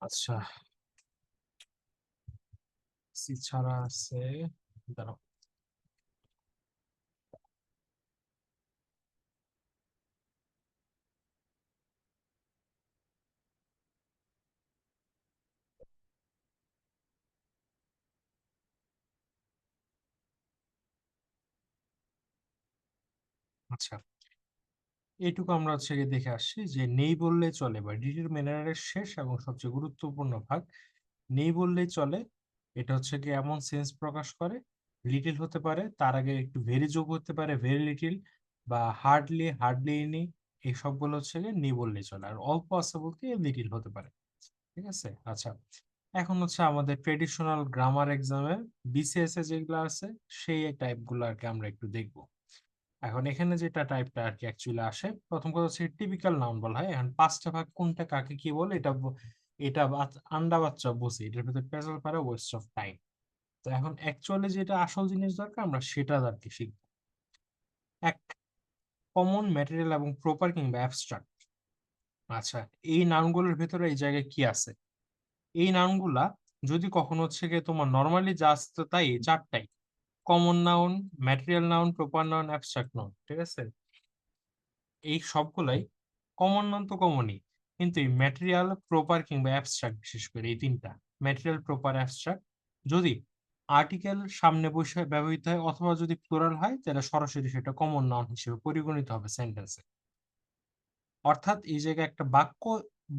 আচ্ছা, সি ছাড়া আছে। দাঁড়াও। আচ্ছা, এইটুকু আমরা হচ্ছে গিয়ে দেখে আসছি যে নেই বললেই চলে বা ডিটারমিনারের শেষ এবং সবচেয়ে গুরুত্বপূর্ণ ভাগ নেই বললেই চলে। এটা হচ্ছে গিয়ে এমন সেন্স প্রকাশ করে, লিটিল হতে পারে, তার আগে একটু ভেরি যোগ হতে পারে, ভেরি লিটিল, বা হার্ডলি, হার্ডলি এনি, এই সবগুলো হচ্ছে গিয়ে নেই বললেই চলে। আর অল্প আছে বলতে লিটিল হতে পারে। ঠিক আছে। আচ্ছা, এখন হচ্ছে আমাদের ট্রেডিশনাল গ্রামার এক্সামে বিসিএস এ যেগুলো আছে সেই টাইপ গুলো আর কি আমরা একটু দেখবো। এখন এখানে যেটা টাইপটা আর কি অ্যাকচুয়ালি আসে, প্রথম কথা হচ্ছে টিপিক্যাল নাউন বলা হয়। এখন পাঁচটা ভাগ কোনটা কাকে কি বলে এটা এটা আন্ডা বাচ্চা বুঝি, এটার ভিতরে পেঁচাল পারে ওয়েস্ট অফ টাইম। তো এখন অ্যাকচুয়ালি যেটা আসল জিনিস দরকার আমরা সেটা আর কি শিখবো। এক, কমন, ম্যাটেরিয়াল এবং প্রপার কিংবা অ্যাবস্ট্রাক্ট। আচ্ছা, এই নাউনগুলোর ভেতরে এই জায়গায় কি আছে? এই নাউনগুলা যদি কখনো হচ্ছে গিয়ে তোমার নর্মালি জাস্ট তাই এই চারটাই, common noun, material noun, proper noun, abstract noun, ঠিক আছে? এই সবগুলাই কমন নাউন তো কমনই, কিন্তু এই ম্যাটেরিয়াল, প্রপার কিংবা অ্যাবস্ট্রাক্ট, বিশেষ করে এই তিনটা ম্যাটেরিয়াল, প্রপার, অ্যাবস্ট্রাক্ট, যদি আর্টিকেল সামনে বসে ব্যবহৃত হয় অথবা যদি প্লুরাল হয় তাহলে সরাসরি সেটা কমন নাউন হিসেবে পরিগণিত হবে সেন্টেন্সে। অর্থাৎ এই জায়গায় একটা বাক্য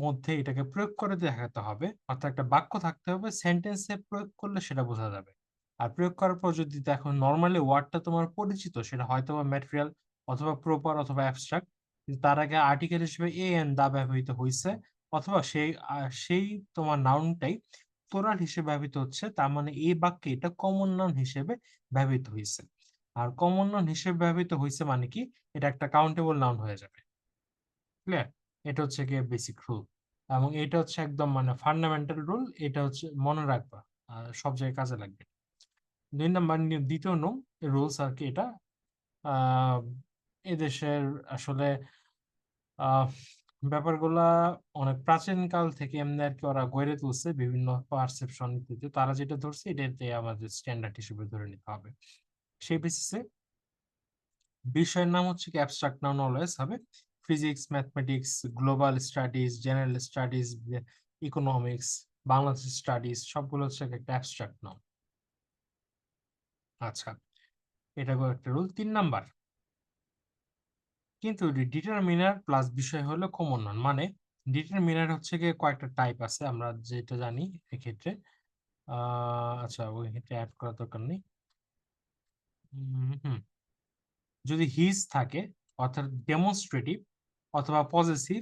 মধ্যে এটাকে প্রয়োগ করে দেখাতে হবে, অর্থাৎ একটা বাক্য থাকতে হবে, সেন্টেন্সে প্রয়োগ করলে সেটা বোঝা যাবে। আর প্রয়োগ করার পর যদি দেখো নর্মালি ওয়ার্ডটা তোমার পরিচিত, সেটা হয়তো বা ম্যাটেরিয়াল অথবা প্রপার অথবা অ্যাবস্ট্রাক্ট, কিন্তু তার আগে আর্টিকেল হিসেবে এ এন দা ব্যবহৃত হয়েছে, অথবা সেই তোমার নাউনটাই প্লুরাল হিসেবে ব্যবহৃত হচ্ছে, তার মানে এই বাক্যে এটা কমন নাউন হিসেবে ব্যবহৃত হয়েছে। আর কমন নাউন হিসেবে ব্যবহৃত হয়েছে মানে কি, এটা একটা কাউন্টেবল নাউন হয়ে যাবে। ক্লিয়ার? এটা হচ্ছে গিয়ে বেসিক রুল, এবং এটা হচ্ছে একদম মানে ফান্ডামেন্টাল রুল। এটা হচ্ছে মনে রাখবা, সব জায়গায় কাজে লাগবে। 2 নাম্বার দ্বিতীয় রুলস আর কি এটা। আহ এদেশের আসলে আহ ব্যাপারগুলা অনেক প্রাচীন কাল থেকে এমনি আর কি ওরা গড়ে তুলছে বিভিন্ন পারসেপশন ইত্যাদি। তারা যেটা ধরছে এটাতে আমাদের স্ট্যান্ডার্ড হিসেবে ধরে নিতে হবে। সেই বেসিসে বিষয়ের নাম হচ্ছে কি অ্যাবস্ট্রাক্ট নাউন অলওয়েজ হবে। Physics, mathematics, global studies, general studies, economics, Bangladesh studies, সবগুলো হচ্ছে একটা অ্যাবস্ট্রাক্ট নাউন। আচ্ছা, এটা একটা রুল। 3 নাম্বার, কিন্তু ডিটারমিনার প্লাস বিষয় হলো কমন নাউন। মানে ডিটারমিনার হচ্ছে গিয়ে কয়েকটা টাইপ আছে আমরা যেটা জানি এক্ষেত্রে। আচ্ছা, ওই ক্ষেত্রে অ্যাড করার দরকার নেই। হুম, যদি হিজ থাকে, অর্থাৎ ডেমনস্ট্রেটিভ অথবা পজেসিভ,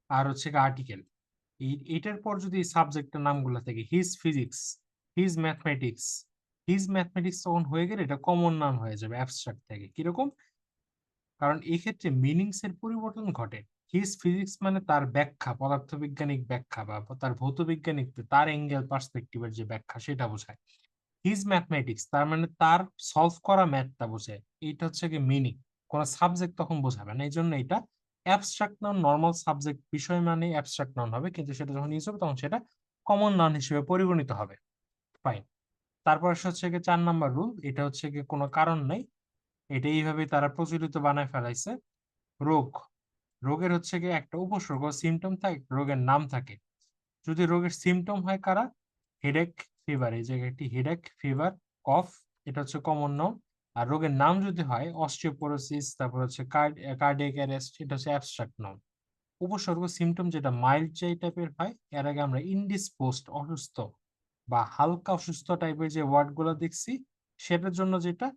আর হচ্ছে আর্টিকেল, এইটার পর যদি সাবজেক্টের নামগুলো থাকে, his physics, his mathematics, his mathematics, তখন হয়ে গেলে এটা কমন নাম হয়ে যাবে অ্যাবস্ট্রাক্ট থেকে। কিরকম? কারণ এই ক্ষেত্রে মিনিংস এর পরিবর্তন ঘটে। হিজ ফিজিক্স মানে তার ব্যাখ্যা, পদার্থবিজ্ঞানিক ব্যাখ্যা বা তার ভৌতবিজ্ঞানিক, তার অ্যাঙ্গেল পার্সপেক্টিভের যে ব্যাখ্যা সেটা বোঝায়। হিজ ম্যাথমেটিক্স তার মানে তার সলভ করা ম্যাথটা বোঝায়। এইটা হচ্ছে কি মিনিং, কোন সাবজেক্ট তখন বোঝাবে না, এই জন্য এটা অ্যাবস্ট্রাক্ট নাউন। নর্মাল সাবজেক্ট বিষয় মানে অ্যাবস্ট্রাক্ট নাউন হবে, কিন্তু সেটা যখন ইউজ হবে তখন সেটা কমন নাউন হিসেবে পরিগণিত হবে। ফাইন। তারপর হচ্ছে কি 4 নাম্বার রুল, এটা হচ্ছে কি কোনো কারণ নেই, এটা এইভাবে তারা প্রচলিত বানায় ফেলাইছে। রোগ, রোগের হচ্ছে কি একটা উপসর্গ, সিমটম থাকে, রোগের নাম থাকে। যদি রোগের সিমটম হয় কারা, হেডেক, ফিভার, এই জায়গায় একটি হেডেক, ফিভার, কফ, এটা হচ্ছে কমন নাউন। আর রোগের নাম যদি হয় অস্টিওপোরোসিস, তারপর হচ্ছে কার্ডিয়াক অ্যারেস্ট, এটা হচ্ছে অ্যাবস্ট্রাক্ট নাউন। উপসর্গ, সিমটম যেটা মাইল্ড যে টাইপের হয়, এর আগে আমরা ইনডিসপোজড, অসুস্থ বা হালকা অসুস্থ টাইপের যে ওয়ার্ড গুলো দেখছি, সেটার জন্য যেটা,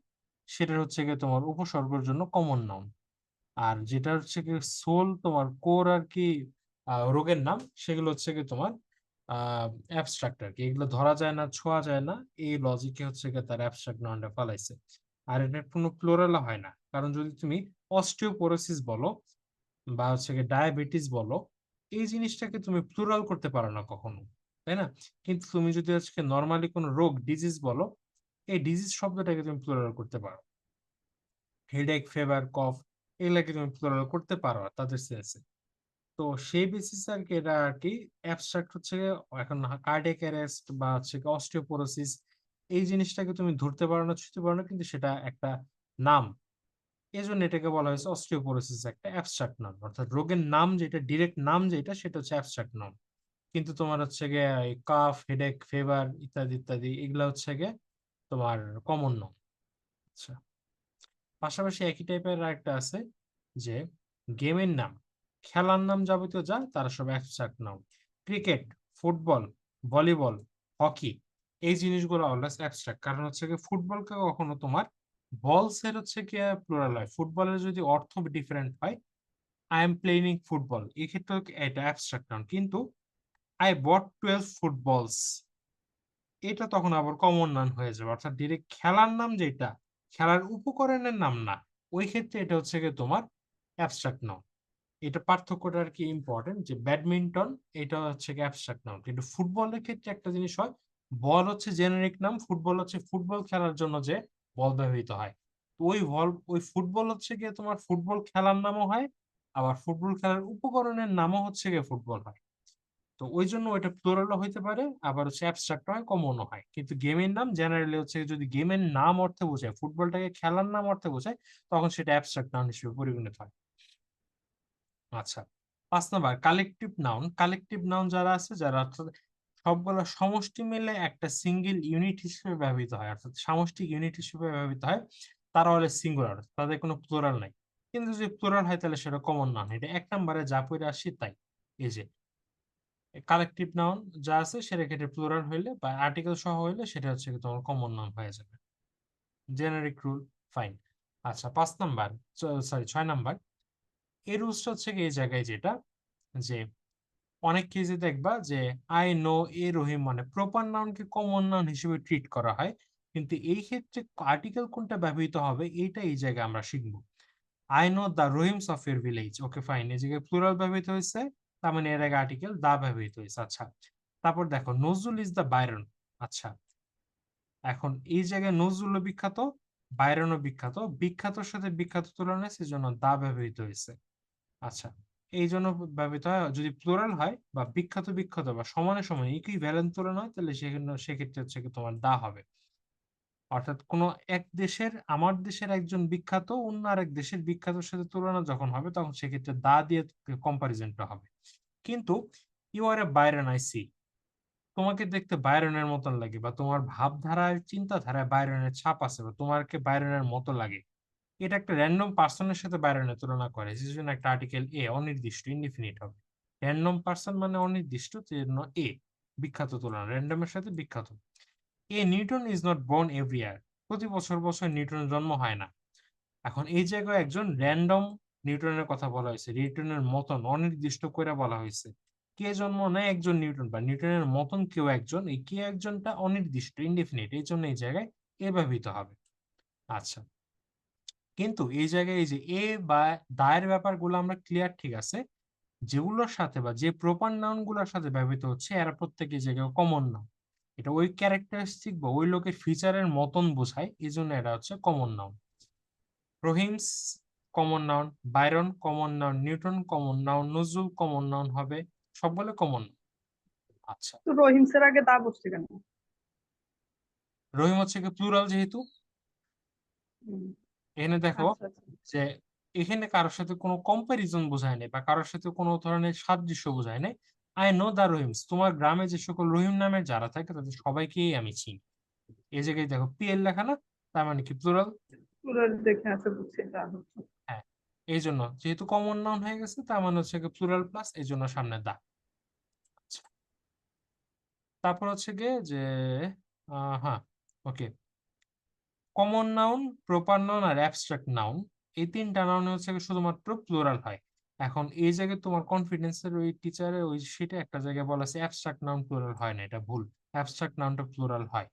সেটা হচ্ছে গিয়ে তোমার উপসর্গের জন্য কমন নাউন। আর যেটা হচ্ছে কি সোল, তোমার কোর আর কি, রোগের নাম, সেগুলো হচ্ছে কি তোমার অ্যাবস্ট্রাক্ট আর কি। এগুলো ধরা যায় না, ছোঁয়া যায় না, এই লজিকে হচ্ছে কি তার অ্যাবস্ট্রাক্ট নাউনটা ফলাইছে। আর এটা কোনো প্লোরাল হয় না, কারণ যদি তুমি অস্টিওপোরোসিস বলো বা হচ্ছে কি ডায়াবেটিস বলো, এই জিনিসটাকে তুমি প্লুরাল করতে পারো না কখনো, তাই না? কিন্তু তুমি যদি আজকে নর্মালি কোনো রোগ, ডিজিজ বলো, এই ডিজিজ শব্দটাকে তুমি প্লুরাল করতে পারো। হেডেক, ফিভার, কফ, এগুলাকে তুমি প্লুরাল করতে পারো না তাদের সেন্সে। তো সেই বেসিস আর কি এটা আর কি অ্যাবস্ট্রাক্ট হচ্ছে গিয়ে এখন কার্ডিয়াক অ্যারেস্ট বা হচ্ছে অস্টিওপোরোসিস এই জিনিসটাকে তুমি ধরতে পারো না ছুঁতে পারো না, কিন্তু সেটা একটা নাম। এই জন্য এটাকে বলা হয়েছে অস্টিওপোরোসিস একটা অ্যাবস্ট্রাক্ট নাম, অর্থাৎ রোগের নাম যেটা ডিরেক্ট নাম যেটা সেটা হচ্ছে অ্যাবস্ট্রাক্ট নাম। কিন্তু তোমার হচ্ছে গিয়ে কাফ, হেডেক, ফিভার ইত্যাদি ইত্যাদি এগুলা হচ্ছে গিয়ে তোমার কমন নাম। আচ্ছা, পাশাপাশি একই টাইপের আরেকটা আছে যে গেমের নাম, খেলার নাম যাবতীয় যা তারা সব অ্যাবস্ট্রাক্ট নাম। ক্রিকেট, ফুটবল, ভলিবল, হকি এই জিনিসগুলো অলওয়েজ অ্যাবস্ট্রাক্ট, কারণ হচ্ছে কি ফুটবলকে কখনো তোমার বলস এর হচ্ছে কি প্লুরাল হয়, ফুটবলের যদি অর্থ ডিফারেন্ট হয়, আই এম প্লেইং ফুটবল এই ক্ষেত্রে এটা অ্যাবস্ট্রাক্ট নাম, কিন্তু আই বট 12 ফুটবলস এটা তখন আবার কমন নাম হয়ে যাবে, অর্থাৎ ডিরেক্ট খেলার নাম যেটা খেলার উপকরণের নাম না, ওই ক্ষেত্রে এটা হচ্ছে গিয়ে তোমার অ্যাবস্ট্রাক্ট নাম। এটা পার্থক্যটা আর কি ইম্পর্টেন্ট, যে ব্যাডমিন্টন এটা হচ্ছে কি অ্যাবস্ট্রাক্ট নাম, কিন্তু ফুটবলের ক্ষেত্রে একটা জিনিস হয়, বল হচ্ছে জেনারিক নাম, ফুটবল হচ্ছে ফুটবল খেলার জন্য যে বল ব্যবহৃত হয়। তো ওই ফুটবল হচ্ছে গিয়ে তোমার ফুটবল খেলার নামও হয়, আবার ফুটবল খেলার উপকরণের নামও হচ্ছে গিয়ে ফুটবল হয়। তো ওই জন্য ওইটা প্লুরালও হইতে পারে, আবার হচ্ছে অ্যাবস্ট্রাক্ট হয়, কমনও হয়। কিন্তু গেমের নাম জেনারেলি হচ্ছে যদি গেমের নাম অর্থে বোঝায়, ফুটবলটাকে খেলার নাম অর্থে বোঝায়, তখন সেটা অ্যাবস্ট্রাক্ট নাউন হিসেবে পরিগণিত হয়। আচ্ছা, 5 number collective noun. Collective noun যারা আছে, যারা অর্থাৎ সবগুলো সমষ্টি মিলে একটা সিঙ্গেল ইউনিট হিসেবে ব্যবহৃত হয়, অর্থাৎ সামষ্টিক ইউনিট হিসেবে ব্যবহৃত হয়, তারা হলে সিঙ্গুলার, তাদের কোনো প্লুরাল নাই। কিন্তু যদি প্লুরাল হয় তাহলে সেটা কমন নাউন। এটা 1 নম্বরে যা পড়ে আসি তাই। এই যে কালেকটিভ নাউন যা আছে সেটা ক্ষেত্রে প্লুরাল হইলে বা আর্টিকেল সহ হইলে সেটা হচ্ছে কি তোমার কমন নাউন হয়ে যাবে। Generic rule, fine. আচ্ছা, 5 নাম্বার, সরি 6 নাম্বার, এই রুলসটা হচ্ছে কি এই জায়গায় যেটা, যে অনেক কেসে দেখবা যে আই নো এ রহিম মানে প্রপার নাউনকে কমন নাউন হিসেবে ট্রিট করা হয়, কিন্তু এই ক্ষেত্রে আর্টিকেল কোনটা ব্যবহৃত হবে এইটা এই জায়গায় আমরা শিখবো। I know the Rahim's of your village, okay fine, এই জায়গায় প্লুরাল ব্যবহৃত হয়েছে, তার মানে এর আগে আর্টিকেল দা ব্যবহৃত হয়েছে। আচ্ছা, তারপর দেখো নজরুল ইজ দ্য বাইরন। আচ্ছা, এখন এই জায়গায় নজরুলও বিখ্যাত, বাইরনও বিখ্যাত, বিখ্যাতর সাথে বিখ্যাত তুলনা সেজন্য দা ব্যবহৃত হয়েছে। আচ্ছা, এই জন্য ব্যবহৃত হয়, যদি প্লুরাল হয় বা বিখ্যাত বিখ্যাত বা সমানে সমান ইকুইভ্যালেন্ট তুলনা হয় তাহলে সেক্ষেত্রে হচ্ছে কি তোমার দা হবে। অর্থাৎ কোন এক দেশের, আমার দেশের একজন বিখ্যাত অন্য আরেক দেশের বিখ্যাতের সাথে তুলনা যখন হবে তখন সেক্ষেত্রে দা দিয়ে কম্পারিজনটা হবে। কিন্তু you are a Byron I see, তোমাকে দেখতে বাইরনের মতন লাগে বা তোমার ভাবধারায় চিন্তাধারায় বাইরনের ছাপ আছে বা তোমাকে বাইরনের মতো লাগে, এটা একটা র্যান্ডম পার্সনের সাথে বাইরনের তুলনা করে, যে জন্য একটা আর্টিকেল এ অনির্দিষ্ট ইনডিফিনিট হবে। র্যান্ডম পার্সন মানে অনির্দিষ্ট, জন্য এ বিখ্যাত তুলনা, র্যান্ডমের সাথে বিখ্যাত। A Newton is not born every year, প্রতি বছর বছর নিউটনের জন্ম হয় না। এখন এই জায়গায় একজন র্যান্ডম নিউটনের কথা বলা হয়েছে, নিউটনের মতন অনির্দিষ্ট করে বলা হয়েছে। কে জন্ম নেয়? একজন নিউটন বা নিউটনের মতন কেউ একজন, এই কে একজনটা অনির্দিষ্ট ইনডিফিনিট, এই জন্য এই জায়গায় এ ব্যবহৃত হবে। আচ্ছা, কিন্তু এই জায়গায় এই যে এ বা দায়ের ব্যাপারগুলো আমরা ক্লিয়ার, ঠিক আছে, যেগুলোর সাথে বা যে প্রপার নাউন গুলোর সাথে ব্যবহৃত হচ্ছে এরা প্রত্যেক এই জায়গায় কমন নাউন, এটা ওই ক্যারেক্টারিস্টিক বা ওই লোকের ফিচারের মতন বোঝায়, এই জন্য এটা হচ্ছে common noun. Rahim's common noun, Byron common noun, Newton common noun, Nazrul common noun হবে, সবগুলো কমন। আচ্ছা, তো রহিমসের আগে দা বসছে কেন? রহিম হচ্ছে কি প্লুরাল যেহেতু। হুম, এখানে দেখো আচ্ছা আচ্ছা। যে এখানে কারোর সাথে কোনো কম্পারিজন বোঝায় নাই বা কারোর সাথে কোনো ধরনের সাদৃশ্য বোঝায় নাই। আই নো দা রহিমস, তোমার গ্রামে যে সকল রহিম নামের যারা থাকে তাদের সবাইকেই আমি চিনি। এই জায়গায় দেখো পিএল লেখা না, তার মানে কি প্লুরাল। পুরো দেখে আছে, বুঝছি দা হচ্ছে। হ্যাঁ, এই জন্য যেহেতু কমন নাউন হয়ে গেছে তার মানে হচ্ছে প্লুরাল প্লাস, এই জন্য সামনে দা। আচ্ছা, তারপর হচ্ছে গিয়ে যে হ্যাঁ, ওকে, কমন নাউন, প্রপার নাউন আর অ্যাবস্ট্রাক্ট নাউন, এই 3টা নাউন হচ্ছে গিয়ে শুধুমাত্র প্লুরাল হয়। এখন এই জায়গায় তোমার কনফিডেন্সের ওই টিচারের ওই শিটে একটা জায়গায় বলা আছে অ্যাবস্ট্রাক্ট নাউন প্লুরাল হয় না, এটা ভুল, অ্যাবস্ট্রাক্ট নাউনটা প্লুরাল হয়।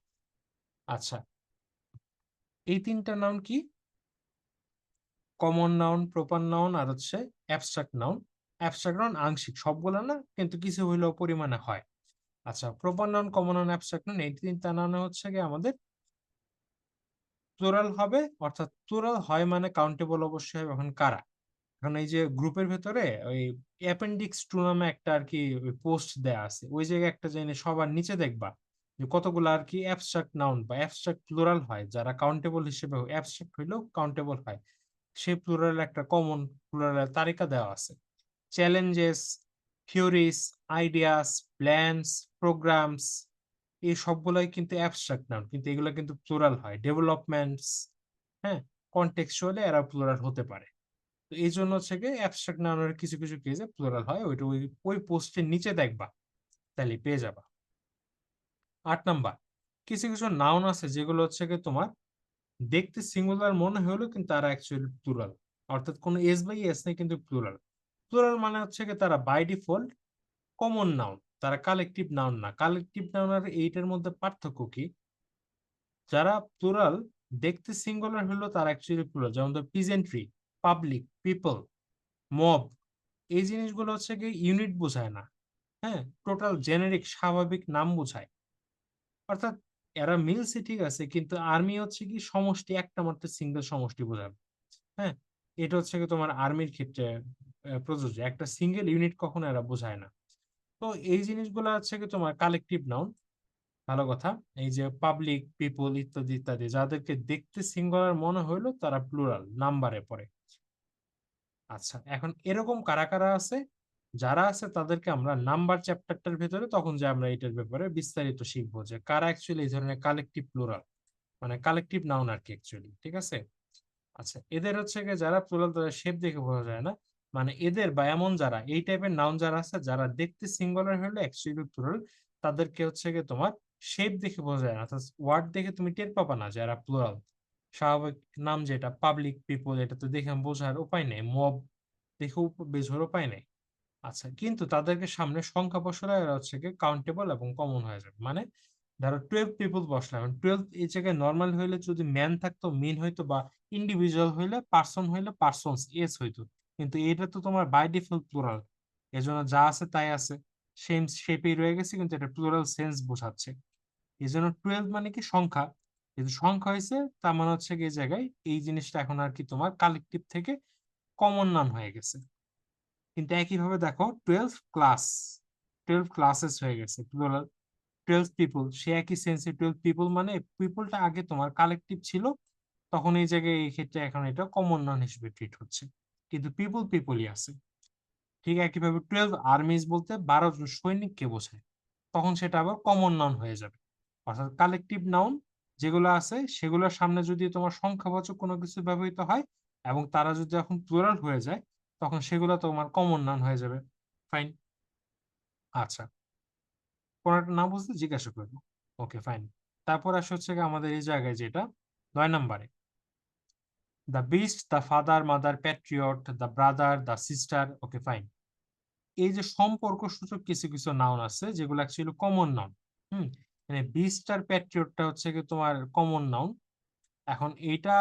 আচ্ছা, এই 3টা নাউন কি? কমন নাউন, প্রপার নাউন আর হচ্ছে অ্যাবস্ট্রাক্ট নাউন। অ্যাবস্ট্রাক্ট নাউন আংশিক, সবগুলো না কিন্তু কিছু হইলেও পরিমাণে হয়। আচ্ছা, proper noun, common noun, abstract noun, এই 3টা নাউন হচ্ছে গিয়ে আমাদের প্লুরাল হবে, অর্থাৎ প্লুরাল হয় মানে কাউন্টেবল অবশ্যই হবে। এখন কারা? এখন এই যে গ্রুপের ভেতরে ওই অ্যাপেন্ডিক্স 2 নামে একটা আর কি পোস্ট দেয়া আছে, ওই জায়গায় একটা জিনিস সবার নিচে দেখবা যে কতগুলো আর কি অ্যাবস্ট্রাক্ট নাউন বা অ্যাবস্ট্রাক্ট প্লুরাল হয়, যারা কাউন্টেবল হিসেবে অ্যাবস্ট্রাক্ট হইলেও কাউন্টেবল হয়, সেই প্লুরাল একটা কমন প্লুরালের তালিকা দেওয়া আছে। Challenges, theories, ideas, plans, programs, এই সবগুলাই কিন্তু অ্যাবস্ট্রাক্ট নাউন, কিন্তু এগুলো কিন্তু প্লুরাল হয়। ডেভেলপমেন্টস, হ্যাঁ, কনটেক্সচুয়ালি এরা প্লুরাল হতে পারে। তো এই জন্য হচ্ছে গিয়ে অ্যাবস্ট্রাক্ট নাউনের কিছু কিছু কেসে প্লুরাল হয়, ওইটা ওই ওই পোস্টের নিচে দেখবা, তাহলে পেয়ে যাবা। 8 নাম্বার, কিছু কিছু নাউন আছে যেগুলো হচ্ছে গিয়ে তোমার দেখতে সিঙ্গুলার মনে হলেও কিন্তু তারা অ্যাকচুয়ালি প্লুরাল, অর্থাৎ কোনো এস বাই এস নেই কিন্তু প্লুরাল। প্লুরাল মানে হচ্ছে গিয়ে তারা বাই ডিফল্ট কমন নাউন, তারা কালেকটিভ নাউন না। কালেকটিভ নাউন আর এইটার মধ্যে পার্থক্য কি? যারা প্লুরাল দেখতে সিঙ্গুলার হলেও তারা অ্যাকচুয়ালি প্লুরাল, যেমন পিজেন্ট্রি, পাবলিক, পিপল, মব, এই জিনিসগুলো হচ্ছে কি ইউনিট বোঝায় না, হ্যাঁ, টোটাল জেনেরিক স্বাভাবিক নাম বোঝায়। অর্থাৎ এরা মিলছে ঠিক আছে, কিন্তু আর্মি হচ্ছে কি সমষ্টি, একটা মাত্র সিঙ্গেল সমষ্টি বোঝাবে। হ্যাঁ, এটা হচ্ছে কি তোমার আর্মির ক্ষেত্রে প্রযোজ্য, একটা সিঙ্গেল ইউনিট কখনো এরা বোঝায় না। তো এই জিনিসগুলো হচ্ছে কি তোমার কালেকটিভ নাউন। ভালো কথা, এই যে পাবলিক, পিপল ইত্যাদি ইত্যাদি, যাদেরকে দেখতে সিঙ্গুলার মনে হইলো তারা প্লুরাল নাম্বারে পড়ে। আচ্ছা, এখন এরকম কারা কারা আছে? যারা আছে তাদেরকে আমরা নাম্বার চ্যাপ্টারটার ভেতরে তখন যে আমরা এটার ব্যাপারে বিস্তারিত শিখবো যে কারা অ্যাকচুয়ালি এই ধরনের কালেকটিভ প্লুরাল, মানে কালেকটিভ নাউন আর কি অ্যাকচুয়ালি, ঠিক আছে? আচ্ছা, এদের হচ্ছে গিয়ে যারা প্লুরাল তাদের শেপ দেখে বোঝা যায় না, মানে এদের বা এমন যারা এই টাইপের নাউন যারা আছে যারা দেখতে সিঙ্গুলার হলে অ্যাকচুয়ালি প্লুরাল, তাদেরকে হচ্ছে গিয়ে তোমার শেপ দেখে বোঝা যায় না, অর্থাৎ ওয়ার্ড দেখে তুমি টের পাবা না যারা প্লুরাল। স্বাভাবিক নাম যেটা পাবলিক, পিপল, এটা তো দেখে বোঝার উপায় নেই, মব দেখে বোঝার উপায় নেই। আচ্ছা, কিন্তু তাদেরকে সামনে সংখ্যা বসালে এরা হচ্ছে গিয়ে কাউন্টেবল এবং কমন হয়ে যাবে। মানে ধরো 12 পিপল বসলাম, 12 এই জায়গায় নর্মাল হইলে যদি ম্যান থাকতো মিন হইতো, বা ইন্ডিভিজুয়াল হইলে পার্সন হইলে পার্সনস এস হইতো, কিন্তু এটা তো তোমার বাই ডিফল্ট প্লুরাল, এজন্য যা আছে তাই আছে, সেম শেপেই রয়ে গেছে, কিন্তু এটা প্লুরাল সেন্স বোঝাচ্ছে। এই জন্য 12 মানে কি সংখ্যা, যেহেতু সংখ্যা হয়েছে তার মানে হচ্ছে কি এই জায়গায় এই জিনিসটা এখন আর কি তোমার কালেকটিভ থেকে কমন নাউন হয়ে গেছে। কিন্তু একইভাবে দেখো 12 ক্লাস, 12 ক্লাসেস হয়ে গেছে প্লুরাল। 12 পিপল, সে একই সেন্সে 12 পিপল, মানে পিপলটা আগে তোমার কালেকটিভ ছিল, তখন এই জায়গায় এই ক্ষেত্রে এখন এটা কমন নাউন হিসেবে ট্রিট হচ্ছে, কিন্তু পিপল পিপলই আছে। ঠিক একইভাবে 12 আর্মিজ বলতে 12 জন সৈনিককে বোঝায়, তখন সেটা আবার কমন নাউন হয়ে যাবে। অর্থাৎ কালেকটিভ নাউন যেগুলো আছে সেগুলোর সামনে যদি তোমার সংখ্যাবাচক কোনো কিছু ব্যবহৃত হয় এবং তারা যদি এখন প্লুরাল হয়ে যায়, তখন সেগুলো তোমার কমন নাউন হয়ে যাবে। ফাইন। আচ্ছা, কোনো একটা না বুঝলে জিজ্ঞাসা করবো। ওকে, ফাইন। তারপর আসে হচ্ছে গিয়ে আমাদের এই জায়গায় যেটা 9 নম্বরে, the beast, the father, mother, Patriot, the brother, the sister. Okay, fine. এই যে সম্পর্ক সূচক কিছু কিছু নাউন আছে যেগুলো অ্যাকচুয়ালি কমন নাউন। হুম, মানে বিস্ট আর প্যাট্রিয়টটা হচ্ছে কি তোমার কমন নাউন। এখন এইটা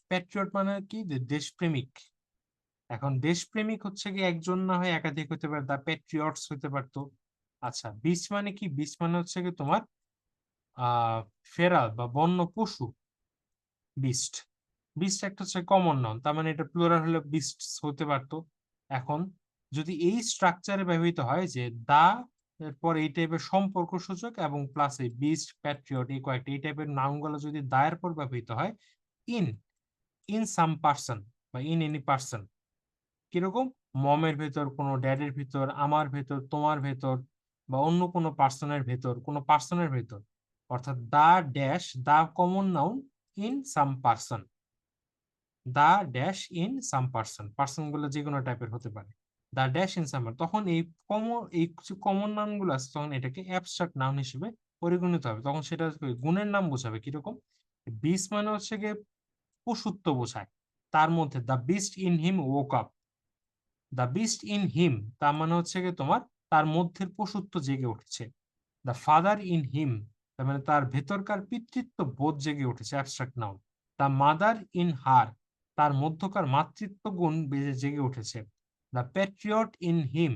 প্যাট্রিয়ট মানে কি, যে দেশপ্রেমিক। এখন দেশপ্রেমিক হচ্ছে কি একজন না হয় একাধিক হতে পারে, দা প্যাট্রিয়টস হতে পারতো। আচ্ছা, বিস্ট মানে কি? বিস্ট মানে হচ্ছে কি তোমার আহ ফেরাল বা বন্য পশু, বিস্ট। বিস্ট একটা হচ্ছে কমন নাউন, তার মানে এটা প্লুরাল হলে বিস্ট হতে পারতো। এখন যদি এই স্ট্রাকচারে ব্যবহৃত হয় যে দা, এরপর এই টাইপের সম্পর্ক সূচক এবং প্লাস এই বিস্ট, প্যাট্রিয়ট, এই কয়েকটা এই টাইপের নাউন গুলো যদি দায়ের পর ব্যবহৃত হয়, ইন ইন সাম পার্সন বা ইন এনি পার্সন, কিরকম? মমের ভেতর, কোনো ড্যাডের ভিতর, আমার ভেতর, তোমার ভেতর, বা অন্য কোনো পার্সনের ভেতর, কোনো পার্সনের ভেতর, অর্থাৎ the dash the common noun in some person, the dash in some person, person গুলো যে কোনো টাইপের হতে পারে, দা ড্যাশ ইন সাম, তখন এই কমন, এই কিছু কমন নাউন গুলো আছে তখন এটাকে অ্যাবস্ট্রাক্ট নাউন হিসেবে পরিগণিত হবে, তখন সেটা গুণের নাম বোঝাবে। কিরকম? বিস মানে হচ্ছে গিয়ে পশুত্ব বোঝায়, তার মধ্যে the beast in him woke up, the beast in him তার মানে হচ্ছে গিয়ে তোমার তার মধ্যের পশুত্ব জেগে উঠেছে। দ্য ফাদার ইন হিম তার মানে তার ভেতরকার পিতৃত্ব বোধ জেগে উঠেছে, abstract noun. The mother in her তার মধ্যকার মাতৃত্ব গুণ জেগে উঠেছে। দ্য প্যাট্রিয়ট ইন হিম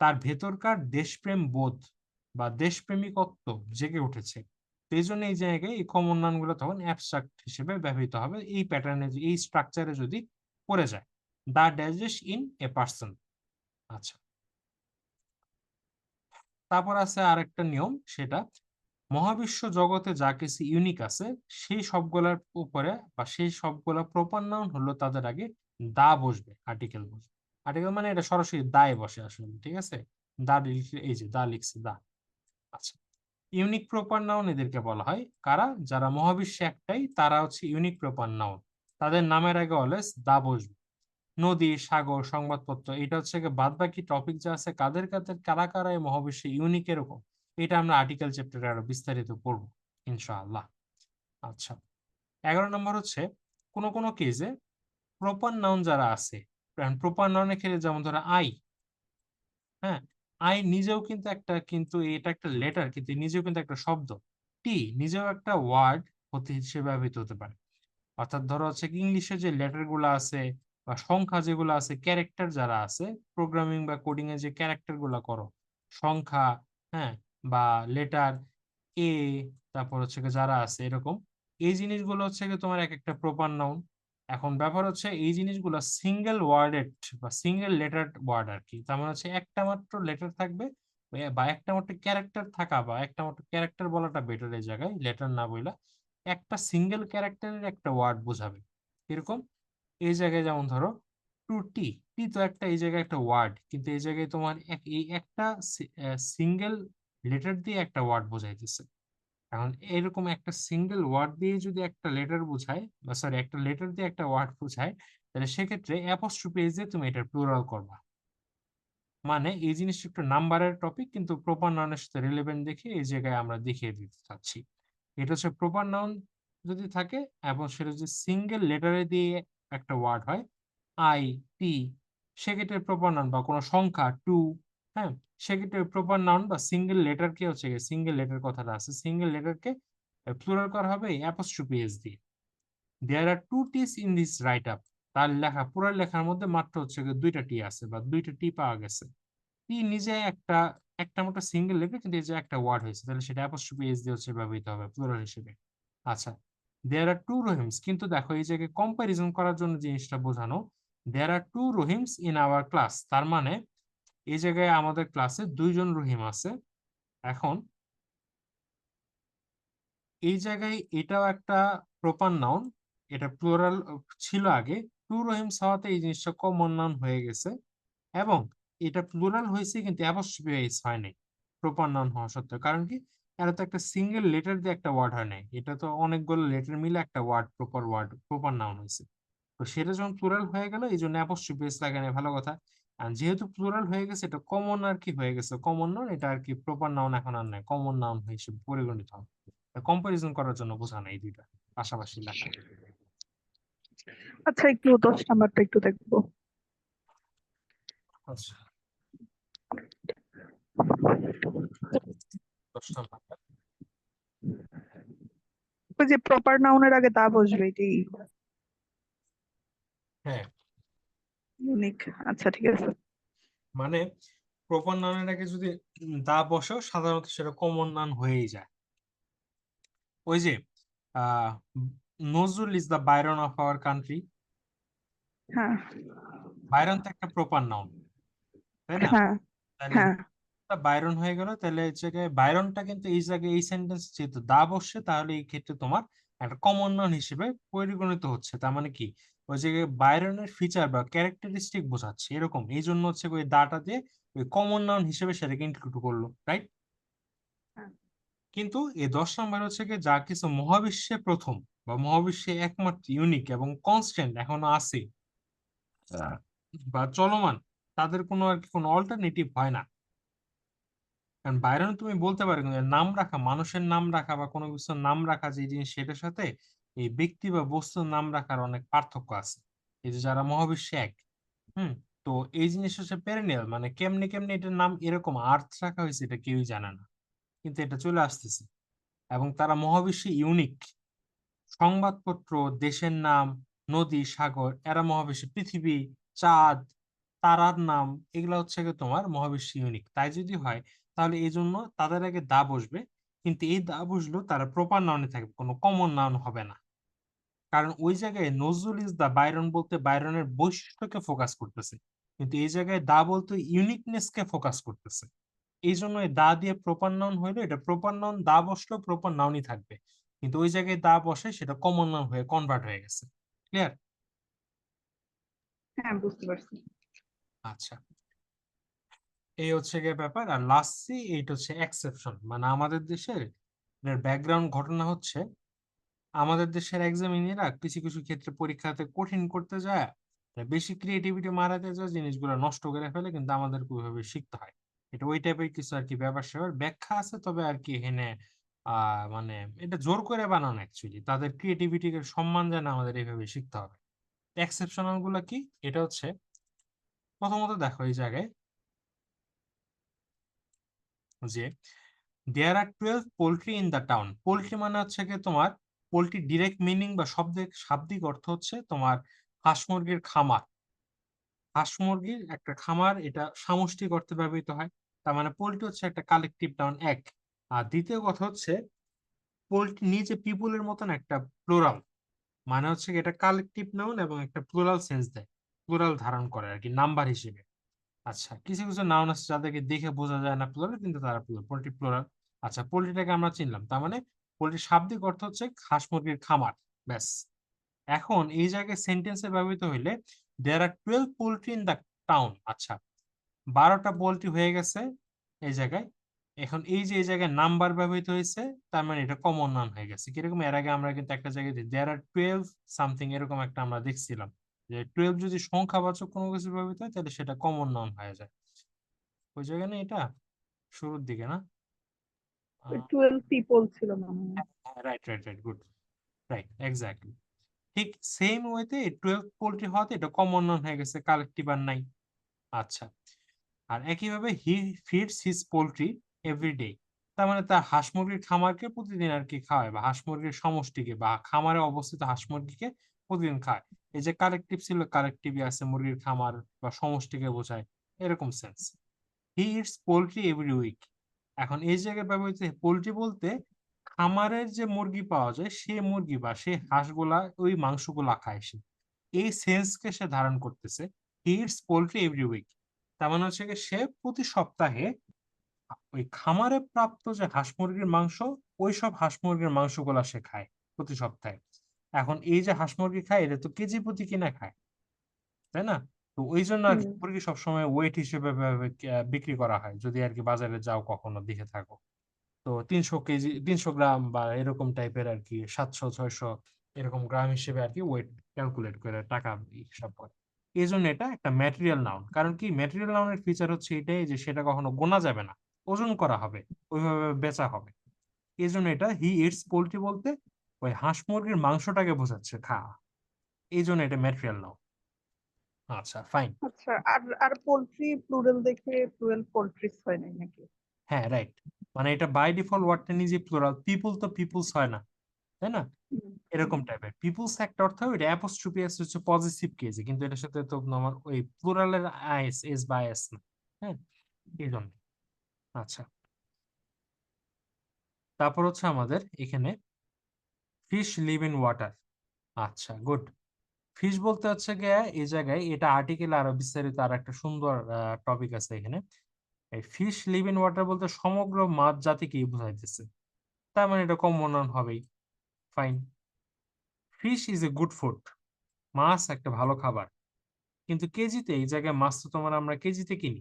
তার ভেতরকার দেশপ্রেম বোধ বা দেশপ্রেমিকত্ব জেগে উঠেছে। তো এই জন্য এই জায়গায় এই কমন নাউন গুলো তখন অ্যাবস্ট্রাক্ট হিসেবে ব্যবহৃত হবে, এই প্যাটার্নে এই স্ট্রাকচারে যদি পড়ে যায়। The dashes in a person. আচ্ছা, তারপর আছে আরেকটা নিয়ম, সেটা মহাবিশ্ব জগতে যা কিছু ইউনিক আছে সেই সবগুলার উপরে বা সেই সবগুলা প্রপার নাউন হলো তাদের আগে দা বসবে, আর্টিকেল বসবে। আর্টিকেল মানে এটা সরাসরি দায় বসে আসলে, ঠিক আছে। এই যে দা লিখছি, দা। আচ্ছা, ইউনিক প্রপার নাউন এদেরকে বলা হয় কারা? যারা মহাবিশ্বে একটাই, তারা হচ্ছে ইউনিক প্রপার নাউন। তাদের নামের আগে অলওয়েজ দা বসবে। নদী, সাগর, সংবাদপত্র, এটা হচ্ছে বাদ বাকি টপিক যা আছে কাদের কাদের কারা কারা এই মহাবিশ্বে ইউনিক এরকম, এটা আমরা আর্টিকেল চ্যাপ্টারে আরো বিস্তারিত পড়ব ইনশাআল্লাহ। আচ্ছা, 11 নম্বর হচ্ছে কোন কোন কেসে প্রপার নাউন যারা আছে, প্রপার নাউনের ক্ষেত্রে যেমন ধরো আই, হ্যাঁ, আই নিজেও কিন্তু কিন্তু এটা একটা লেটার, কিন্তু নিজেও কিন্তু একটা শব্দ। টি নিজেও একটা ওয়ার্ড হতে হিসেবে ব্যবহৃত হতে পারে। অর্থাৎ ধরো হচ্ছে কি ইংলিশে যে লেটার গুলো আছে বা সংখ্যা যেগুলো আছে, ক্যারেক্টার যারা আছে, প্রোগ্রামিং বা কোডিং এ যে ক্যারেক্টার গুলা করো, সংখ্যা, হ্যাঁ, বা লেটার এ, তারপর হচ্ছে যারা আছে এরকম, এই জিনিসগুলো হচ্ছে তোমার এক একটা প্রপার নাউন। এখন ব্যাপার হচ্ছে এই জিনিসগুলো সিঙ্গেল ওয়ার্ডেড বা সিঙ্গেল লেটার ওয়ার্ড আর কি, তার মানে হচ্ছে একটা মাত্র লেটার থাকবে বা একটা মাত্র ক্যারেক্টার থাকা, বা একটা মাত্র ক্যারেক্টার বলাটা বেটার এই জায়গায়, লেটার না বইলা একটা সিঙ্গেল ক্যারেক্টারের একটা ওয়ার্ড বোঝাবে। এরকম এই জায়গায় যেমন ধরো টু টি, টি তো একটা এই জায়গায় একটা ওয়ার্ড, কিন্তু এই জায়গায় তোমার এই একটা সিঙ্গেল লেটার দিয়ে একটা ওয়ার্ড বোঝাইতেছে। এখন এরকম একটা সিঙ্গেল ওয়ার্ড দিয়ে যদি একটা লেটার বোঝায়, বা সরি একটা লেটার দিয়ে একটা ওয়ার্ড বোঝায়, তাহলে সেক্ষেত্রে অ্যাপোস্ট্রোফি দিয়ে তুমি এটা প্লুরাল করবা। মানে এই জিনিসটা একটু নাম্বারের টপিক, কিন্তু প্রপার নাউনের সাথে রিলেভেন্ট দেখে এই জায়গায় আমরা দেখিয়ে দিতে চাচ্ছি। এটা হচ্ছে প্রপার নাউন যদি থাকে এবং সেটা যদি সিঙ্গেল লেটারে দিয়ে একটা ওয়ার্ড হয়, আই, টি, সেক্ষেত্রে প্রপার নাউন, বা কোনো সংখ্যা টু, হ্যাঁ, সেক্ষেত্রে প্রপার নাউন বা সিঙ্গেল লেটারকে হচ্ছে সিঙ্গেল লেটার কথাটা আছে, সিঙ্গেল লেটারকে প্লুরাল করা হবে অ্যাপোস্ট্রোফি এস দিয়ে। There are two t's in this write up. তার লেখা পুরো লেখার মধ্যে মাত্র হচ্ছে দুইটা টি আছে বা দুইটা টি পাওয়া গেছে। টি নিজে একটা একটা মতো সিঙ্গেল লেটার, কিন্তু এই যে একটা ওয়ার্ড হয়েছে, তাহলে সেটা অ্যাপোস্ট্রোফি এস দিয়ে হচ্ছে ব্যবহৃত হবে প্লুরাল হিসেবে। আচ্ছা, দেয়ার আর টু রহিমস, কিন্তু দেখো এই জায়গায় কম্পারিজন করার জন্য জিনিসটা বোঝানো, there are two Rahims in our class, তার মানে এই জায়গায় আমাদের ক্লাসে দুইজন রহিম আছে। এখন এই জায়গায় এটাও একটা প্রপার নাউন, এটা প্লুরাল ছিল আগে, টু রহিমস হওয়াতে এই জিনিসটা কমন নাউন হয়ে গেছে, এবং এটা প্লুরাল হয়েছে কিন্তু অ্যাপোস্ট্রোফি এস হয় নাই প্রপার নাউন হওয়া সত্ত্বেও। কারণ কি, এটা তো একটা সিঙ্গেল লেটার দিয়ে একটা ওয়ার্ড হয় নাই, এটা তো অনেকগুলো লেটার মিলে একটা ওয়ার্ড প্রপার নাউন হয়েছে। তো সেটা যখন প্লুরাল হয়ে গেল, এই জন্য অ্যাপোস্ট্রোফি এস লাগানো ভালো কথা। আর যেহেতু প্লুরাল হয়ে গেছে, এটা কমন আর কি হয়ে গেছে, কমন নাউন, এটা আর কি প্রপার নাউন এখন আর নাই, কমন নাউন হিসেবে পরিগণিত হবে। কম্পারিজন করার জন্য বোঝানো এই দুইটা পাশাপাশি লেখা। আচ্ছা, একটু 10 নাম্বারটা একটু দেখবো। আচ্ছা, 10 নম্বর। ওই যে প্রপার নাউনের আগে দা বসবে, এটাই হ্যাঁ, ইউনিক। আচ্ছা, ঠিক আছে। মানে প্রপার নাউনের আগে যদি দা বসেও সাধারণত সেটা কমন নাউন হয়েই যায়। ওই যে ah Nazrul is the Byron of our country, হ্যাঁ, বাইরন তো একটা প্রপার নাউন, তাই না? হ্যাঁ, তাহলে হ্যাঁ। বাইরন হয়ে গেল, তাহলে এই জায়গায় বাইরনটা কিন্তু এই জায়গায় এই সেন্টেন্স যেহেতু দা বসছে, তাহলে এই ক্ষেত্রে তোমার একটা কমন নাউন হিসেবে পরিগণিত হচ্ছে। তার মানে কি, ওই জায়গায় বাইরনের ফিচার বা ক্যারেক্টারিস্টিক বোঝাচ্ছে এরকম, এই জন্য হচ্ছে ওই দাটা দিয়ে ওই কমন নাউন হিসেবে সেটাকে ইনক্লুড করলো, রাইট? হ্যাঁ। কিন্তু এই 10 নম্বর হচ্ছে কি, যা কিছু মহাবিশ্বে প্রথম বা মহাবিশ্বে একমাত্র ইউনিক এবং কনস্ট্যান্ট এখনো আছে বা চলমান, তাদের কোনো আর কি কোনো অল্টারনেটিভ হয় না। কারণ বাইরন তুমি বলতে পারো, কিন্তু নাম রাখা, মানুষের নাম রাখা বা কোনো কিছুর নাম রাখা যে জিনিস, সেটার সাথে এই ব্যক্তি বা বস্তুর নাম রাখার অনেক পার্থক্য আছে। এই যে যারা মহাবিশ্বে এক, হুম, তো এই জিনিস হচ্ছে পেরেনিয়াল, মানে কেমনে কেমনে এটার নাম এরকম আর্থ রাখা হয়েছে এটা কেউই জানে না, কিন্তু এটা চলে আসতেছে। এবং তারা মহাবিশ্বে ইউনিক। সংবাদপত্র, দেশের নাম, নদী, সাগর, এরা মহাবিশ্বে পৃথিবী, চাঁদ, তারার নাম, এগুলা হচ্ছে গিয়ে তোমার মহাবিশ্ব ইউনিক। তাই যদি হয়, তাহলে এই জন্য তাদের আগে দা বসবে, কিন্তু এই দা বসলেও তারা প্রপার নাউনে থাকবে, কোনো কমন নাউন হবে না। কারণ ওই জায়গায় নজরুল ইসলাম বাইরন বলতে বাইরনের বৈশিষ্ট্যকে ফোকাস করতেছে, কিন্তু এই জায়গায় দা বলতে ইউনিকনেস কে ফোকাস করতেছে। এই জন্য এই দা দিয়ে প্রপার নাউন হইলে এটা প্রপার নাউন, দা বসলেও প্রপার নাউনই থাকবে, কিন্তু ওই জায়গায় দা বসে সেটা কমন নাউন হয়ে কনভার্ট হয়ে গেছে। ক্লিয়ার? হ্যাঁ, বুঝতে পারছি। আচ্ছা, এই হচ্ছে গিয়ে ব্যাপার। আর লাস্ট সি এইটা হচ্ছে এক্সেপশন, মানে আমাদের দেশের ব্যাকগ্রাউন্ড ঘটনা হচ্ছে আমাদের দেশের এক্সামিনেরা কিছু কিছু ক্ষেত্রে পরীক্ষাতে কঠিন করতে যায়, বেশি ক্রিয়েটিভিটি মারাতে যায়, জিনিসগুলো নষ্ট করে ফেলে, কিন্তু আমাদেরকে ওইভাবে শিখতে হয়। এটা ওই টাইপের কিছু আর কি ব্যাপার স্যাপার ব্যাখ্যা আছে, তবে আর কি এখানে মানে এটা জোর করে বানানো অ্যাকচুয়ালি, তাদের ক্রিয়েটিভিটিকে সম্মান জানা আমাদের এইভাবে শিখতে হবে। এক্সেপশনাল গুলো কি? এটা হচ্ছে প্রথমত দেখো এই জায়গায় যে দেয়ার আর 12 poultry in the town. Poultry মানে হচ্ছে কি তোমার, পোল্ট্রি ডিরেক্ট মিনিং বা শাব্দিক অর্থ হচ্ছে তোমার হাঁস মুরগির খামার। হাঁস মুরগির একটা খামার, এটা সামষ্টিক অর্থে ব্যবহৃত হয়। তার মানে পোল্ট্রি হচ্ছে একটা কালেকটিভ নাউন, এক। আর দ্বিতীয় কথা হচ্ছে পোল্ট্রি নিজে পিপুলের মতন একটা প্লুরাল, মানে হচ্ছে কি এটা কালেকটিভ নাউন এবং একটা প্লুরাল সেন্স দেয়, প্লুরাল ধারণ করে আর কি নাম্বার হিসেবে। আচ্ছা, কিছু কিছু নাউন আছে যাদেরকে দেখে বোঝা যায় না প্লুরাল, কিন্তু তারা প্লুরাল, পোল্ট্রি প্লুরাল। আচ্ছা, পোল্ট্রিটাকে আমরা চিনলাম, তার মানে পোল্ট্রির শাব্দিক অর্থ হচ্ছে হাঁস মুরগির খামার, ব্যাস। এখন এই জায়গায় সেন্টেন্সে ব্যবহৃত হইলে দেয়ার আর 12 পোল্ট্রি ইন দ্য টাউন। আচ্ছা, 12টা পোল্ট্রি হয়ে গেছে এই জায়গায়। এখন এই যে এই জায়গায় নাম্বার ব্যবহৃত হয়েছে, তার মানে এটা কমন নাউন হয়ে গেছে। কিরকম, এর আগে আমরা কিন্তু একটা জায়গায় দেয়ার আর 12 সামথিং এরকম একটা আমরা দেখছিলাম, যে 12 যদি সংখ্যাবাচক কোনো কিছু ব্যবহৃত হয় তাহলে সেটা কমন নাউন হয়ে যায়। ওই জায়গায় না, এটা শুরুর দিকে না? 12 পিপল ছিল মনে হয়। Right right right, good, right, exactly. ঠিক সেম ওয়েতে 12 পোল্ট্রি হওয়াতে এটা কমন নাউন হয়ে গেছে, কালেক্টিভ আর নাই। আচ্ছা, আর একইভাবে he feeds his poultry every day, তার মানে তার হাঁস মুরগির খামারকে প্রতিদিন আর কি খাওয়ায়, বা হাঁস মুরগির সমষ্টিকে বা খামারে অবস্থিত হাঁস মুরগিকে প্রতিদিন খায়। এই যে কালেকটিভ ছিল, কালেকটিভই আছে মুরগির খামার বা সমষ্টিকে বোঝায়, এরকম sense. He eats poultry every week. এখন এই জায়গায় ব্যবহৃত পোল্ট্রি বলতে খামারের যে মুরগি পাওয়া যায় সে মুরগি বা সে হাঁসগুলা ওই মাংসগুলা খায় সে, এই সেন্সকে সে ধারণ করতেছে। He eats poultry every week, তার মানে হচ্ছে কি সে প্রতি সপ্তাহে ওই খামারে প্রাপ্ত যে হাঁস মুরগির মাংস, ওই সব হাঁস মুরগির মাংসগুলা সে খায় প্রতি সপ্তাহে। এখন এই যে হাঁস মুরগি খায় এটা তো কেজি প্রতি কিনা খায়, তাই না? তো ওই জন্য আর হুম। কি মুরগি সবসময় ওয়েট হিসেবে বিক্রি করা হয়, যদি আর কি বাজারে যাও কখনো দেখে থাকো। তো 300 কেজি, 300 গ্রাম বা এরকম টাইপের আর কি, 700 600 এরকম গ্রাম হিসেবে আর কি ওয়েট ক্যালকুলেট করে টাকা হিসাব করে। এই জন্য এটা একটা ম্যাটেরিয়াল নাউন। কারণ কি, ম্যাটেরিয়াল নাউনের ফিচার হচ্ছে এটাই যে সেটা কখনো গোনা যাবে না, ওজন করা হবে, ওইভাবে বেচা হবে। এই জন্য এটা হি ইটস পোল্ট্রি বলতে ওই হাঁস মুরগির মাংসটাকে বোঝাচ্ছে খাওয়া, এই জন্য এটা ম্যাটেরিয়াল নাউন। আচ্ছা, ফাইন। আচ্ছা, আর আর পোল্ট্রি প্লুরাল দেখে 12 পোল্ট্রিস হয় নাই নাকি? হ্যাঁ, রাইট, মানে এটা বাই ডিফল্ট ওয়ার্ডটা নিজে প্লুরাল, পিপুল তো পিপুলস হয় না, তাই না? হুম, হুম। এরকম টাইপের পিপুলস একটা অর্থ হয়, এটা অ্যাপোস্ট্রোফি এস হচ্ছে পজিটিভ কেসে, কিন্তু এটার সাথে তো আমার ওই প্লুরালের আইএস এস বা এস না। হ্যাঁ, এই জন্য। আচ্ছা, তারপর হচ্ছে আমাদের এখানে ফিশ লিভ ইন ওয়াটার। আচ্ছা, গুড। ফিশ বলতে হচ্ছে গিয়ে এই জায়গায় এটা আর্টিকেল আরো বিস্তারিত আর একটা সুন্দর টপিক আছে এখানে। এই ফিশ লিভ ইন ওয়াটার বলতে সমগ্র মাছ জাতিকেই বোঝাইতেছে, তার মানে এটা কমন নাউন হবেই। Fine. Fish is a good food, মাছ একটা ভালো খাবার, কিন্তু কেজিতে এই জায়গায় মাছ তো তোমার আমরা কেজিতে কিনি,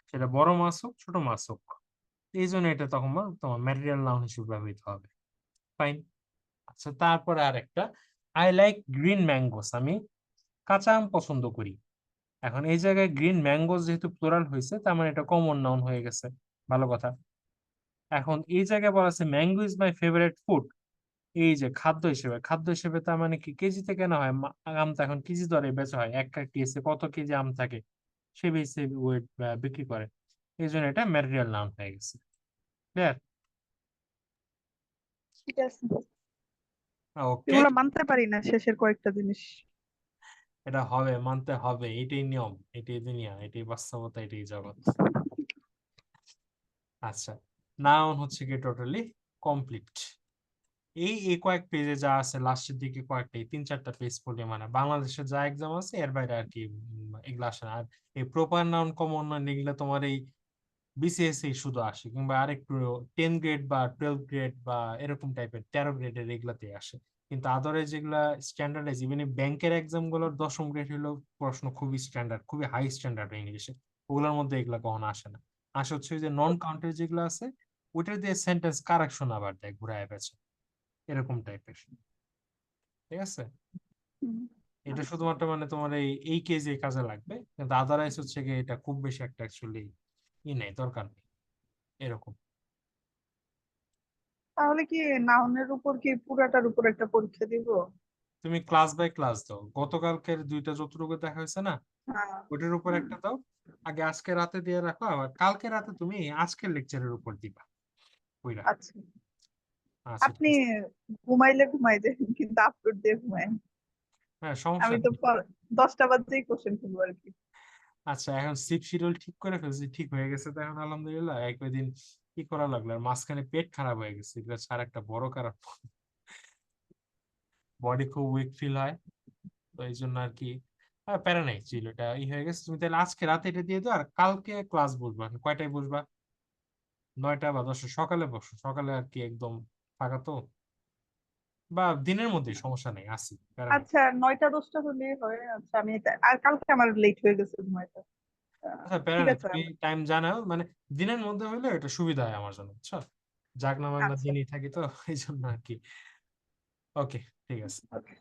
সেটা বড় মাছ হোক ছোট মাছ হোক, এই জন্য এটা তখন তোমার ম্যাটেরিয়াল নাউন হিসেবে ব্যবহৃত হবে। ফাইন। আচ্ছা, তারপরে আর একটা, আই লাইক গ্রিন ম্যাঙ্গোস, আমি কাঁচা আম পছন্দ করি। এখন এই জায়গায় গ্রিন ম্যাঙ্গোস যেহেতু প্লুরাল হয়েছে, তার মানে এটা কমন নাউন হয়ে গেছে, ভালো কথা। এখন এই জায়গায় বলা আছে mango is my favourite food, এই যে খাদ্য হিসেবে, খাদ্য হিসেবে তার মানে কি কেজিতে কেনা হয়, আম তো এখন কেজি দরে বেচা হয়, একটা কেসে কত কেজি আম থাকে সে বেসে ওয়েট বিক্রি করে, এই জন্য এটা ম্যাটেরিয়াল নাউন হয়ে গেছে। ক্লিয়ার? ঠিক আছে। ওকে, এগুলা মানতে পারি না শেষের কয়েকটা জিনিস। এটা হবে, মানতে হবে, এটাই নিয়ম, এটাই দুনিয়া, এটাই বাস্তবতা, এটাই জগৎ। আচ্ছা, নাউন হচ্ছে কি টোটালি কমপ্লিট। এই কয়েক পেজে যা আছে লাস্টের দিকে কয়েকটা 3-4টা পেজ পড়লে মানে বাংলাদেশে যা এক্সাম আছে এর বাইরে আর কি এগুলা আসে না। আর এই প্রপার নাউন কমন নাউন এগুলা তোমার এই বিসিএস এই শুধু আসে, কিংবা আরেকটু 10 গ্রেড বা 12 গ্রেড বা এরকম টাইপের 13 গ্রেডের এগুলাতে আসে। কিন্তু আদারওয়াইজ যেগুলা স্ট্যান্ডার্ডাইজ, ইভেন ব্যাংকের এক্সাম গুলোর 10ম গ্রেড হলো প্রশ্ন খুবই স্ট্যান্ডার্ড, খুবই হাই স্ট্যান্ডার্ড ইংলিশে, ওগুলোর মধ্যে এগুলা কখনো আসে না। আসে হচ্ছে যে নন কাউন্টের যেগুলো আছে ওইটা দিয়ে সেন্টেন্স কারেকশন আবার দেয় ঘুরায় পেঁচে, এরকম টাইপের। ঠিক আছে, হুম, এটা আচ্ছা। শুধুমাত্র মানে তোমার এই কেজে কাজে লাগবে, কিন্তু আদারওয়াইজ হচ্ছে কি এটা খুব বেশি একটা অ্যাকচুয়ালি নেই, দরকার নেই এরকম। তাহলে কি নাউনের উপর কি পুরাটার উপর একটা পরীক্ষা দিব? তুমি ক্লাস বাই ক্লাস দাও, গতকালকের দুইটা যতটুকু দেখা হয়েছে না হ্যাঁ। ওটার উপর হুম, একটা দাও। আগে আজকে রাতে দিয়ে রাখো, আবার কালকে রাতে তুমি আজকের লেকচারের উপর দিবা ওইটা। আচ্ছা। আচ্ছা ঠিক আপনি আছে। ঘুমাইলে ঘুমাই যান, কিন্তু আপলোড দিয়ে ঘুমাই। হ্যাঁ সমস্যা আমি তো নেই। 10টা বাজেই কোশ্চেন করবো আর কি। আচ্ছা এখন স্লিপ শিডিউল ঠিক করে ফেলছি, ঠিক হয়ে গেছে তো এখন আলহামদুলিল্লাহ। একদিন কি করা লাগলো, আর মাঝখানে পেট খারাপ হয়ে গেছে, এটা আর একটা বড় কারণ, বডি খুব উইক ফিল হয়, তো এই জন্য আর কি। প্যারা নাই, ছিল এটা হয়ে গেছে। তুমি তাহলে আজকে রাতে এটা দিয়ে দাও, আর কালকে ক্লাস বসবা কয়টায় বসবা? 9টা বা 10টা সকালে বসো, সকালে আর কি একদম ফাঁকা তো, বা দিনের মধ্যে সমস্যা নেই, আসি প্যারা নেই। আচ্ছা, 9টা 10টা হলেই হয়। আচ্ছা, আর কালকে আমার লেট হয়ে গেছে ঘুমাইতে। আচ্ছা প্যারা ঠিক নেই, আছে তুমি টাইম জানাও, মানে দিনের মধ্যে হলে এটা সুবিধা হয় আমার জন্য, বুঝছো? জাগনা মাগনা আচ্ছা, দিনই থাকি তো এই জন্য আর কি। ওকে, ঠিক আছে। ওকে।